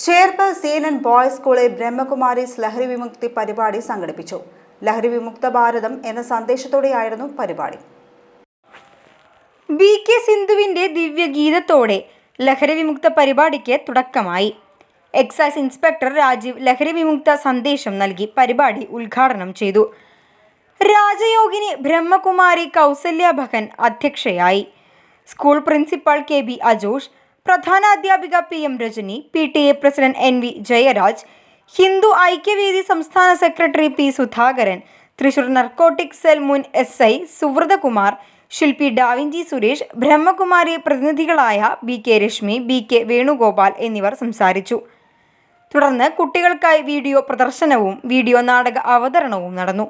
Cherpu CNN boys സ്കൂളിൽ ബ്രഹ്മകുമാരീസ് ലഹരി വിമുക്തി പരിപാടി സംഘടിപ്പിച്ചു. ലഹരി വിമുക്ത ഭാരതം എന്ന സന്ദേശത്തോടെയായിരുന്നു പരിപാടി. BK സിന്ധുവിന്റെ ദിവ്യഗീതത്തോടെ ലഹരി വിമുക്ത പരിപാടിക്ക് തുടക്കമായി. എക്സൈസ് ഇൻസ്പെക്ടർ രാജീവ് ലഹരി വിമുക്ത സന്ദേശം നൽകി പരിപാടി ഉദ്ഘാടനം ചെയ്തു. രാജയോഗിനി ബ്രഹ്മകുമാരി കൗസല്യ ഭഗൻ അധ്യക്ഷയായി. സ്കൂൾ പ്രിൻസിപ്പൽ KB അജോഷ്, പ്രധാനാധ്യാപിക PM Rajani, PTA president NV Jayaraj, Hindu Aikyavedi സംസ്ഥാന secretary P Sudhakaran, Thrissur narcotic cell മുൻ SI സുവൃതകുമാർ, ശില്പി ഡാവിഞ്ചി സുരേഷ്, ബ്രഹ്മകുമാരി പ്രതിനിധികളായ BK രശ്മി, BK വേണുഗോപാൽ എന്നിവർ സംസാരിച്ചു. തുടർന്ന് കുട്ടികൾക്കായി വീഡിയോ പ്രദർശനവും വീഡിയോ നാടക അവതരണവും നടന്നു.